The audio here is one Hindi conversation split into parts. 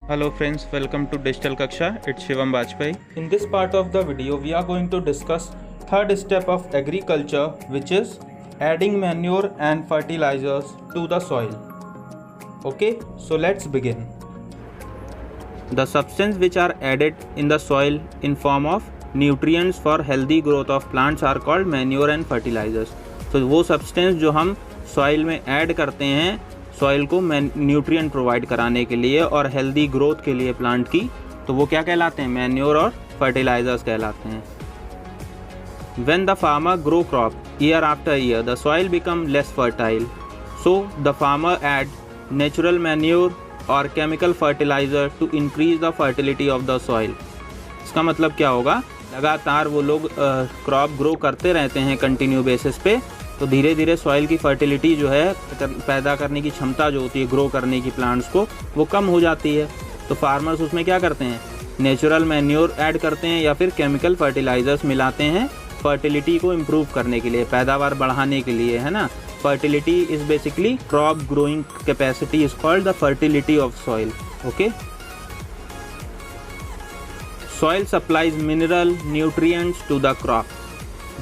Hello friends, welcome to Digital Kaksha. It's Shivam Bajpai. In this part of the video, we are going to discuss third step of agriculture, which is adding manure and fertilizers to the soil. Okay, so let's begin. The substance which are added in the soil in form of nutrients for healthy growth of plants are called manure and fertilizers. So वो substance जो हम soil में add करते हैं सॉइल को न्यूट्रिएंट प्रोवाइड कराने के लिए और हेल्दी ग्रोथ के लिए प्लांट की, तो वो क्या कहलाते हैं? मैन्योर और फर्टिलाइजर्स कहलाते हैं. When the farmer grow crop year after year the soil become less fertile, so the farmer add natural manure और chemical fertiliser to increase the fertility of the soil. इसका मतलब क्या होगा? लगातार वो लोग क्रॉप ग्रो करते रहते हैं कंटिन्यू बेसिस पे, तो धीरे धीरे सॉइल की फर्टिलिटी जो है पैदा करने की क्षमता जो होती है ग्रो करने की प्लांट्स को, वो कम हो जाती है. तो फार्मर्स उसमें क्या करते हैं? नेचुरल मैन्योर ऐड करते हैं या फिर केमिकल फर्टिलाइजर्स मिलाते हैं फर्टिलिटी को इम्प्रूव करने के लिए, पैदावार बढ़ाने के लिए, है ना. Fertility is basically crop growing capacity is called the fertility of soil. Okay. Soil supplies mineral nutrients to the crop.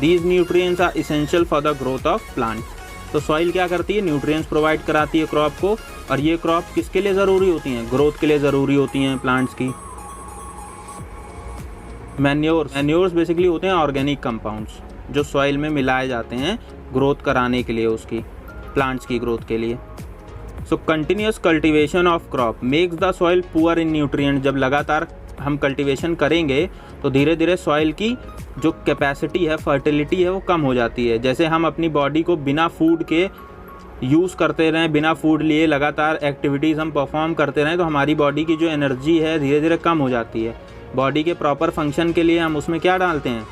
These nutrients are essential for the growth of plant. तो सॉइल क्या करती है? न्यूट्रिएंट्स प्रोवाइड कराती है क्रॉप को, और ये क्रॉप किसके लिए ज़रूरी होती हैं? ग्रोथ के लिए ज़रूरी होती हैं प्लांट्स की. मैन्योर्स बेसिकली होते हैं ऑर्गेनिक कंपाउंड्स जो सॉइल में मिलाए जाते हैं ग्रोथ कराने के लिए, उसकी प्लांट्स की ग्रोथ के लिए. So continuous cultivation of crop makes the soil poor in nutrient. जब लगातार हम कल्टिवेशन करेंगे तो धीरे धीरे सॉइल की जो कैपेसिटी है, फर्टिलिटी है, वो कम हो जाती है. जैसे हम अपनी बॉडी को बिना फूड के यूज़ करते रहें, बिना फूड लिए लगातार एक्टिविटीज़ हम परफॉर्म करते रहें, तो हमारी बॉडी की जो एनर्जी है धीरे धीरे कम हो जाती है. बॉडी के प्रॉपर फंक्शन के लिए हम उसमें क्या डालते हैं?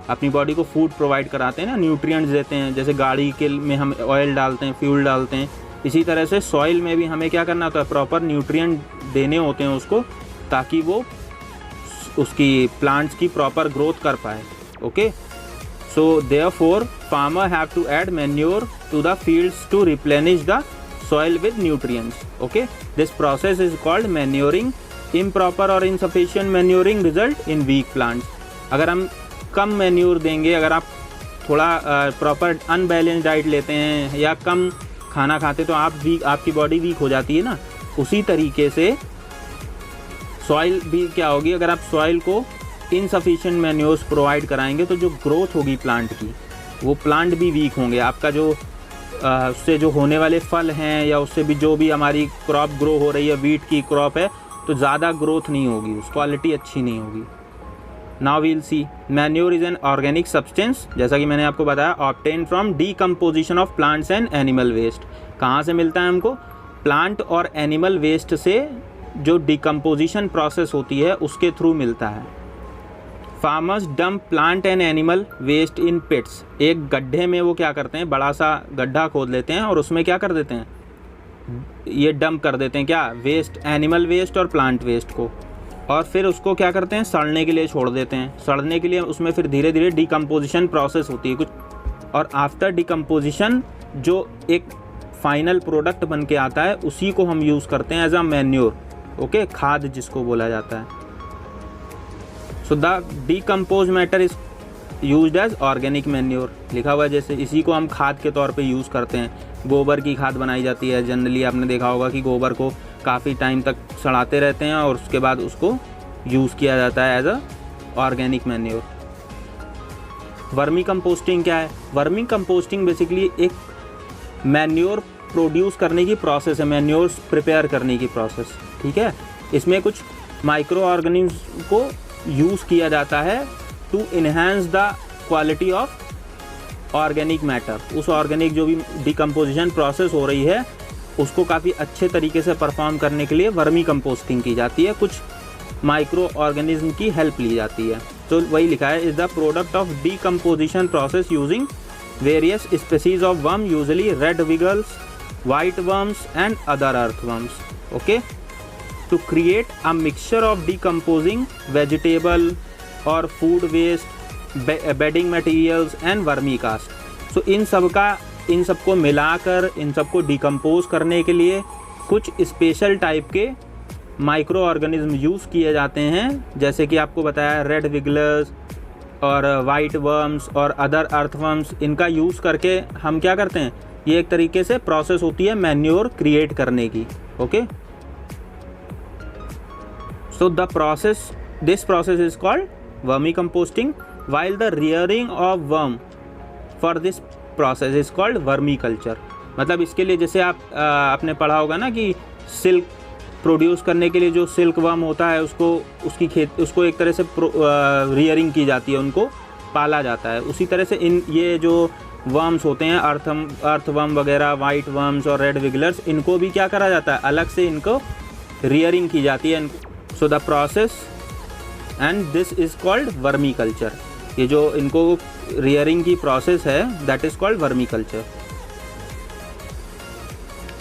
अपनी बॉडी को फूड प्रोवाइड कराते हैं ना, न्यूट्रिएंट्स देते हैं. जैसे गाड़ी के में हम ऑयल डालते हैं, फ्यूल डालते हैं, इसी तरह से सॉइल में भी हमें क्या करना होता है? प्रॉपर न्यूट्रिएंट देने होते हैं उसको, ताकि वो उसकी प्लांट्स की प्रॉपर ग्रोथ कर पाए. Okay. So therefore farmer have to add manure to the fields to replenish the soil with nutrients. Okay. This process is called manuring. Improper और insufficient manuring result in weak plants. अगर हम कम मैन्योर देंगे, अगर आप थोड़ा प्रॉपर अनबैलेंस डाइट लेते हैं या कम खाना खाते, तो आपकी बॉडी वीक हो जाती है ना. उसी तरीके से सॉइल भी क्या होगी? अगर आप सॉइल को इनसफिशिएंट मैन्योर्स प्रोवाइड कराएंगे तो जो ग्रोथ होगी प्लांट की, वो प्लांट भी वीक होंगे. आपका जो उससे जो होने वाले फल हैं या उससे भी जो भी हमारी क्रॉप ग्रो हो रही है, वीट की क्रॉप है, तो ज़्यादा ग्रोथ नहीं होगी, उस क्वालिटी अच्छी नहीं होगी. Now we'll see. Manure is an organic substance, जैसा कि मैंने आपको बताया, obtain from decomposition of plants and animal waste. कहाँ से मिलता है हमको? प्लांट और एनिमल वेस्ट से जो डिकम्पोजिशन प्रोसेस होती है उसके थ्रू मिलता है. Farmers dump plant and animal waste in pits. एक गड्ढे में वो क्या करते हैं? बड़ा सा गड्ढा खोद लेते हैं और उसमें क्या कर देते हैं? ये डंप कर देते हैं क्या? वेस्ट, एनिमल वेस्ट और प्लांट वेस्ट को, और फिर उसको क्या करते हैं? सड़ने के लिए छोड़ देते हैं. सड़ने के लिए उसमें फिर धीरे धीरे डिकम्पोजिशन प्रोसेस होती है कुछ, और आफ्टर डिकम्पोजिशन जो एक फाइनल प्रोडक्ट बन के आता है उसी को हम यूज़ करते हैं एज अ मैन्योर. ओके. खाद जिसको बोला जाता है. So the decompose matter is used as organic manure. लिखा हुआ है जैसे, इसी को हम खाद के तौर पे यूज़ करते हैं. गोबर की खाद बनाई जाती है जनरली. आपने देखा होगा कि गोबर को काफ़ी टाइम तक सड़ाते रहते हैं और उसके बाद उसको यूज़ किया जाता है as a organic manure. Vermicomposting क्या है? वर्मी कंपोस्टिंग बेसिकली एक मैन्योर प्रोड्यूस करने की प्रोसेस है, मैन्योर्स प्रिपेयर करने की प्रोसेस. ठीक है. इसमें कुछ माइक्रो ऑर्गेनिज्म को यूज़ किया जाता है to enhance the quality of organic matter. उस ऑर्गेनिक जो भी डिकम्पोजिशन प्रोसेस हो रही है उसको काफ़ी अच्छे तरीके से परफॉर्म करने के लिए वर्मी कंपोस्टिंग की जाती है. कुछ माइक्रो ऑर्गेनिज्म की हेल्प ली जाती है. तो वही लिखा है, is the product of decomposition process using various species of worm, usually red विगल्स, white worms and other earthworms. Okay. To create a mixture of decomposing vegetable or food waste, bedding materials and vermicast. So इन सबको मिलाकर इन सबको डिकम्पोज करने के लिए कुछ स्पेशल टाइप के माइक्रो ऑर्गेनिज्म यूज़ किए जाते हैं, जैसे कि आपको बताया रेड विगलर्स और वाइट वर्म्स और अदर अर्थवर्म्स, इनका यूज़ करके हम क्या करते हैं, ये एक तरीके से प्रोसेस होती है मैन्योर क्रिएट करने की। Okay, so this process is called vermi composting, while the rearing of worm for this process is called vermiculture। मतलब इसके लिए जैसे आपने पढ़ा होगा ना कि सिल्क प्रोड्यूस करने के लिए जो सिल्क वर्म होता है उसको एक तरह से रियरिंग की जाती है, उनको पाला जाता है। उसी तरह से ये जो वर्म्स होते हैं अर्थ वर्म वगैरह, वाइट वर्म्स और रेड विगलर्स, इनको भी क्या करा जाता है, अलग से इनको रियरिंग की जाती है। So the process and this is called vermiculture. ये जो इनको रियरिंग की प्रोसेस है that is called vermiculture.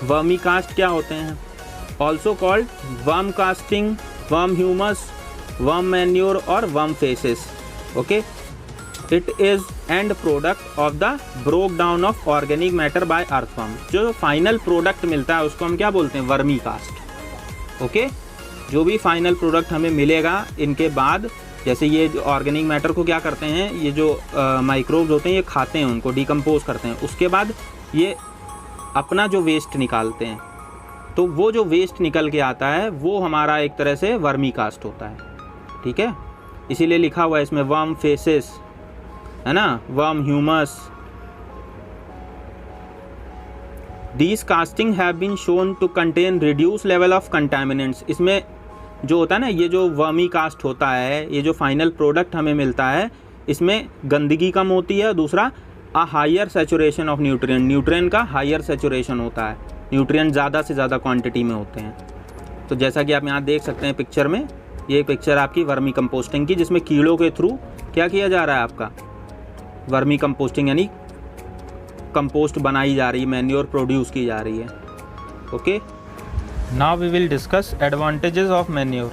Vermicast क्या होते हैं, also called worm casting, worm humus, worm manure और worm faeces. Okay, it is end product of the broke down of organic matter by earthworm. जो फाइनल प्रोडक्ट मिलता है उसको हम क्या बोलते हैं, वर्मी कास्ट। ओके, जो भी फाइनल प्रोडक्ट हमें मिलेगा इनके बाद, जैसे ये ऑर्गेनिक मैटर को क्या करते हैं, ये जो माइक्रोब्स होते हैं ये खाते हैं, उनको डिकम्पोज करते हैं, उसके बाद ये अपना जो वेस्ट निकालते हैं, तो वो जो वेस्ट निकल के आता है वो हमारा एक तरह से वर्मी कास्ट होता है। ठीक है, इसीलिए लिखा हुआ है इसमें वर्म फेसेस, है ना, worm humus. These casting have been shown to contain reduced level of contaminants। इसमें जो होता है ना, ये जो वर्मी कास्ट होता है, ये जो फाइनल प्रोडक्ट हमें मिलता है, इसमें गंदगी कम होती है। दूसरा, a higher saturation of nutrient का हायर सेचुरेशन होता है, न्यूट्रिएंट ज़्यादा से ज़्यादा क्वांटिटी में होते हैं। तो जैसा कि आप यहाँ देख सकते हैं पिक्चर में, ये पिक्चर आपकी वर्मी कंपोस्टिंग की, जिसमें कीड़ों के थ्रू क्या किया जा रहा है, आपका वर्मी कंपोस्टिंग यानी कंपोस्ट बनाई जा रही है, मैन्योर प्रोड्यूस की जा रही है। Okay, now we will discuss advantages of manure.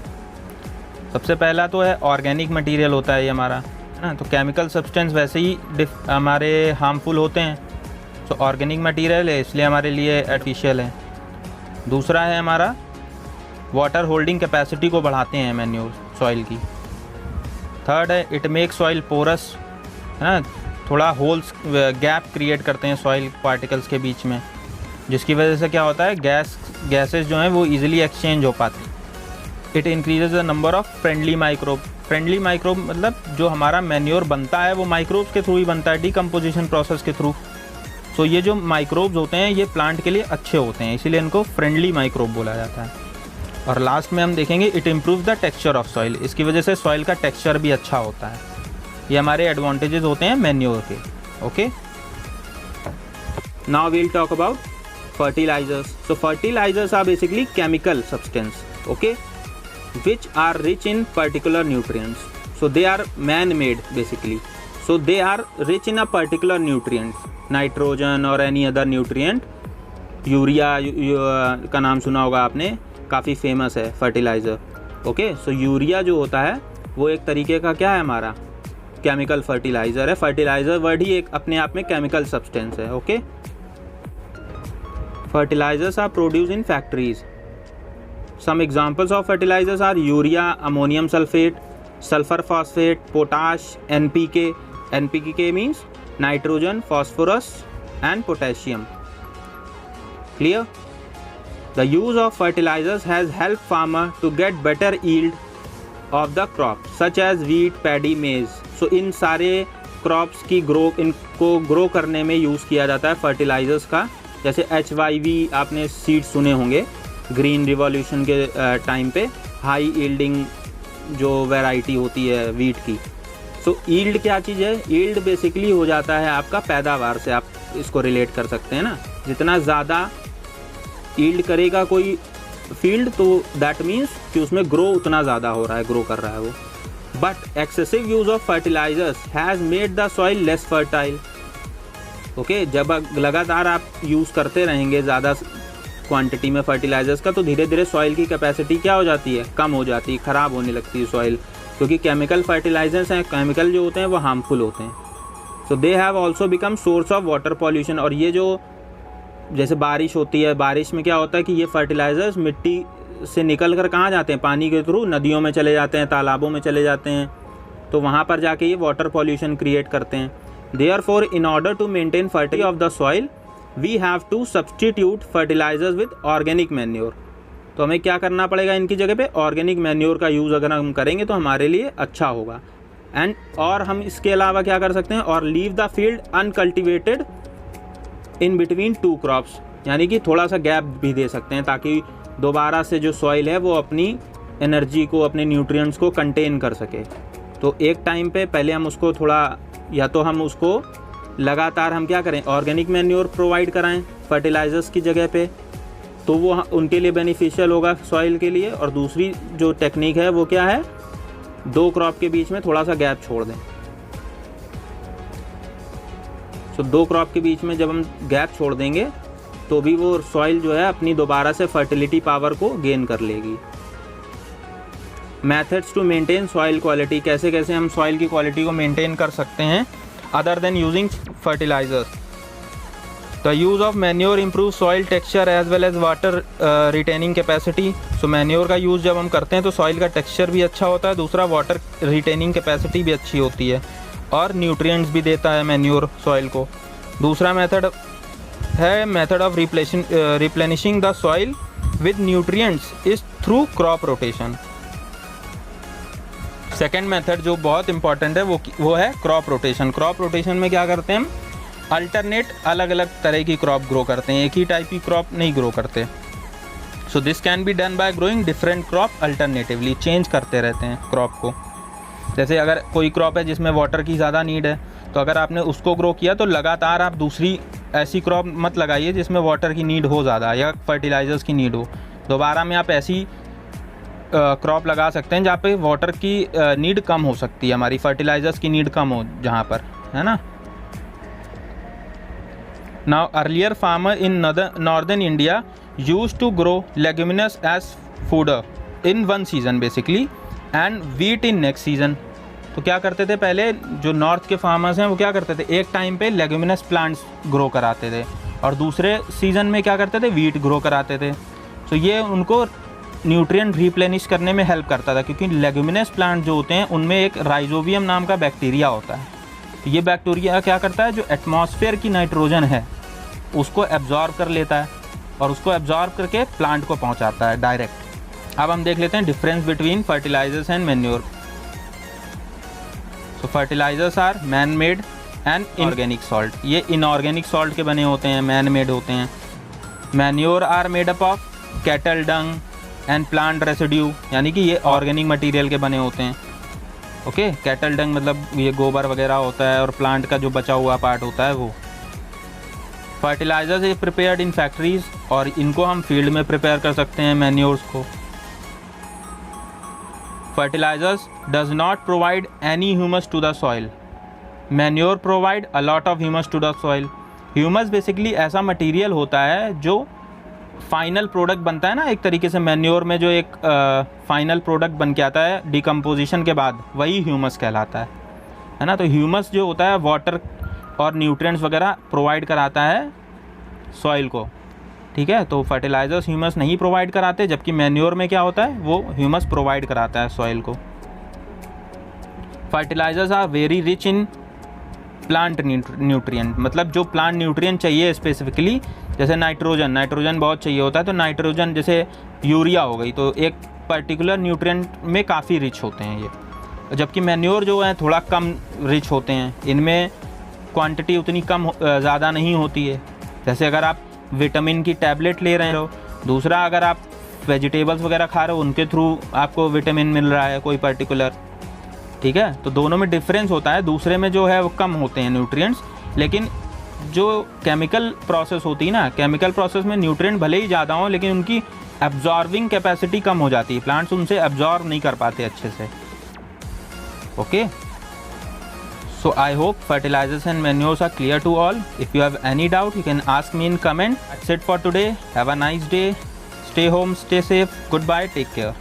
सबसे पहला तो है ऑर्गेनिक मटेरियल होता है ये हमारा, है ना, तो केमिकल सब्सटेंस वैसे ही हमारे हार्मफुल होते हैं, तो ऑर्गेनिक मटेरियल है इसलिए हमारे लिए आर्टिफिशियल है। दूसरा है हमारा वाटर होल्डिंग कैपेसिटी को बढ़ाते हैं मैन्योर सॉइल की। थर्ड है इट मेक सॉइल पोरस, है ना, थोड़ा होल्स गैप क्रिएट करते हैं सॉइल पार्टिकल्स के बीच में, जिसकी वजह से क्या होता है, गैसेस जो हैं वो इजीली एक्सचेंज हो पाती। It increases the number of friendly microbe मतलब जो हमारा मैन्योर बनता है वो माइक्रोब्स के थ्रू ही बनता है, डिकम्पोजिशन प्रोसेस के थ्रू। सो ये जो माइक्रोब्स होते हैं ये प्लांट के लिए अच्छे होते हैं, इसीलिए इनको फ्रेंडली माइक्रोब बोला जाता है। और लास्ट में हम देखेंगे it improve the texture of soil, इसकी वजह से सॉइल का टेक्सचर भी अच्छा होता है। ये हमारे एडवांटेजेस होते हैं मैन्योर के। Okay, now we'll talk about fertilizers। So fertilizers are basically chemical substance, okay, which are rich in particular nutrients. So they are man-made basically. So they are rich in a particular nutrient, nitrogen or any other nutrient। Urea का नाम सुना होगा आपने, काफ़ी फेमस है फर्टिलाइज़र। ओके, सो यूरिया जो होता है वो एक तरीके का क्या है, हमारा केमिकल फर्टिलाइज़र है। फर्टिलाइज़र वर्ड ही एक अपने आप में केमिकल सब्सटेंस है। Okay, fertilizers are produced in factories. Some examples of fertilizers are urea, ammonium sulfate, sulfur phosphate, potash, NPK. NPK means nitrogen, phosphorus and potassium. Clear? The use of fertilizers has helped farmer to get better yield of the crop such as wheat, paddy, maize. So इन सारे क्रॉप्स की इनको ग्रो करने में यूज़ किया जाता है फर्टिलाइजर्स का। जैसे HYV आपने सीड सुने होंगे, ग्रीन रिवॉल्यूशन के टाइम पे हाई यील्डिंग जो वैरायटी होती है वीट की। सो यील्ड क्या चीज़ है, यील्ड बेसिकली हो जाता है आपका पैदावार से, आप इसको रिलेट कर सकते हैं ना। जितना ज़्यादा यील्ड करेगा कोई फील्ड तो दैट मीन्स कि उसमें ग्रो उतना ज़्यादा हो रहा है, ग्रो कर रहा है वो। But excessive use of fertilizers has made the soil less fertile. Okay, जब लगातार आप यूज़ करते रहेंगे ज़्यादा क्वांटिटी में फर्टिलाइजर्स का, तो धीरे धीरे सॉइल की कैपेसिटी क्या हो जाती है, कम हो जाती है, ख़राब होने लगती है सॉइल, क्योंकि केमिकल फर्टिलाइजर्स हैं, केमिकल जो होते हैं वो हार्मफुल होते हैं। So they have also become source of water pollution. और ये जो जैसे बारिश होती है, बारिश में क्या होता है कि ये फर्टिलाइजर्स मिट्टी से निकल कर कहाँ जाते हैं, पानी के थ्रू नदियों में चले जाते हैं, तालाबों में चले जाते हैं, तो वहाँ पर जाके ये वाटर पॉल्यूशन क्रिएट करते हैं। Therefore in order to maintain fertility of the soil we have to substitute fertilizers with organic manure. तो हमें क्या करना पड़ेगा, इनकी जगह पे ऑर्गेनिक मैन्योर का यूज़ अगर हम करेंगे तो हमारे लिए अच्छा होगा। एंड और हम इसके अलावा क्या कर सकते हैं, और leave the field uncultivated in between two crops, यानी कि थोड़ा सा गैप भी दे सकते हैं ताकि दोबारा से जो सॉइल है वो अपनी एनर्जी को, अपने न्यूट्रिएंट्स को कंटेन कर सके। तो एक टाइम पे पहले हम उसको थोड़ा, या तो हम उसको लगातार हम क्या करें, ऑर्गेनिक मैन्योर प्रोवाइड कराएं फर्टिलाइजर्स की जगह पे, तो वो उनके लिए बेनिफिशियल होगा सॉइल के लिए। और दूसरी जो टेक्निक है वो क्या है, 2 क्रॉप के बीच में थोड़ा सा गैप छोड़ दें। तो 2 क्रॉप के बीच में जब हम गैप छोड़ देंगे तो भी वो सॉइल जो है अपनी दोबारा से फर्टिलिटी पावर को गेन कर लेगी। Methods to maintain soil quality, कैसे कैसे हम सॉइल की क्वालिटी को मेंटेन कर सकते हैं other than using fertilizers. The use of manure improve soil texture as well as water retaining capacity. So manure का यूज़ जब हम करते हैं तो सॉइल का टेक्सचर भी अच्छा होता है, दूसरा वाटर रिटेनिंग कैपेसिटी भी अच्छी होती है, और न्यूट्रिएंट्स भी देता है मैन्योर सॉइल को। दूसरा मेथड है method of replenishing the soil with nutrients is through crop rotation. Second method जो बहुत इंपॉर्टेंट है वो है क्रॉप रोटेशन। क्रॉप रोटेशन में क्या करते हैं हम, अल्टरनेट अलग अलग तरह की क्रॉप ग्रो करते हैं, एक ही टाइप की क्रॉप नहीं ग्रो करते। So this can be done by growing different crop alternatively, change करते रहते हैं क्रॉप को। जैसे अगर कोई क्रॉप है जिसमें वाटर की ज़्यादा नीड है, तो अगर आपने उसको ग्रो किया तो लगातार आप दूसरी ऐसी क्रॉप मत लगाइए जिसमें वाटर की नीड हो ज़्यादा या फर्टिलाइजर्स की नीड हो। दोबारा में आप ऐसी क्रॉप लगा सकते हैं जहाँ पे वाटर की नीड कम हो सकती है, हमारी फर्टिलाइजर्स की नीड कम हो जहाँ पर, है ना। Now earlier farmer in northern India used to grow leguminous as fodder in one season basically and wheat in next season. तो क्या करते थे पहले जो नॉर्थ के फार्मर्स हैं वो क्या करते थे, एक टाइम पे लेग्यूमिनस प्लांट्स ग्रो कराते थे और दूसरे सीज़न में क्या करते थे, वीट ग्रो कराते थे। तो ये उनको न्यूट्रिएंट रिप्लेनिश करने में हेल्प करता था, क्योंकि लेग्यूमिनस प्लांट जो होते हैं उनमें एक राइजोबियम नाम का बैक्टीरिया होता है। तो ये बैक्टीरिया क्या करता है, जो एटमॉस्फेयर की नाइट्रोजन है उसको एब्जॉर्ब कर लेता है और उसको एब्जॉर्ब करके प्लांट को पहुंचाता है डायरेक्ट। अब हम देख लेते हैं difference between fertilizers and manure. So fertilizers are man made and inorganic salt, ये इनऑर्गेनिक सॉल्ट के बने होते हैं, मैन मेड होते हैं। Manure are made up of cattle dung and plant residue, यानी कि ये ऑर्गेनिक मटेरियल के बने होते हैं। ओके, कैटल डंग मतलब ये गोबर वगैरह होता है और प्लांट का जो बचा हुआ पार्ट होता है वो। Fertilizers is prepared in factories, और इनको हम फील्ड में प्रिपेयर कर सकते हैं मैन्योर्स को। Fertilizers does not provide any humus to the soil, manure provide a lot of humus to the soil. Humus basically ऐसा मटेरियल होता है जो फाइनल प्रोडक्ट बनता है ना, एक तरीके से मैन्योर में जो एक फाइनल प्रोडक्ट बन के आता है डिकम्पोजिशन के बाद, वही ह्यूमस कहलाता है ना। तो ह्यूमस जो होता है वाटर और न्यूट्रिएंट्स वगैरह प्रोवाइड कराता है सॉइल को, ठीक है। तो फर्टिलाइजर्स ह्यूमस नहीं प्रोवाइड कराते, जबकि मैन्योर में क्या होता है, वो ह्यूमस प्रोवाइड कराता है सॉइल को। Fertilizers are very rich in plant nutrient, मतलब जो प्लांट न्यूट्रिएंट चाहिए स्पेसिफिकली, जैसे नाइट्रोजन बहुत चाहिए होता है, तो नाइट्रोजन जैसे यूरिया हो गई, तो एक पर्टिकुलर न्यूट्रिएंट में काफ़ी रिच होते हैं ये। जबकि मैन्योर जो है थोड़ा कम रिच होते हैं, इनमें क्वांटिटी उतनी कम ज़्यादा नहीं होती है। जैसे अगर आप विटामिन की टैबलेट ले रहे हो, दूसरा अगर आप वेजिटेबल्स वगैरह खा रहे हो उनके थ्रू आपको विटामिन मिल रहा है कोई पर्टिकुलर, ठीक है। तो दोनों में डिफरेंस होता है, दूसरे में जो है वो कम होते हैं न्यूट्रिएंट्स, लेकिन जो केमिकल प्रोसेस होती है ना, केमिकल प्रोसेस में न्यूट्रिएंट भले ही ज़्यादा हों लेकिन उनकी एब्जॉर्बिंग कैपेसिटी कम हो जाती है, प्लांट्स उनसे एब्जॉर्ब नहीं कर पाते अच्छे से। Okay, so I hope fertilizers and manures are clear to all. If you have any doubt you can ask me in comment. That's it for today. Have a nice day. Stay home, stay safe. Goodbye, take care.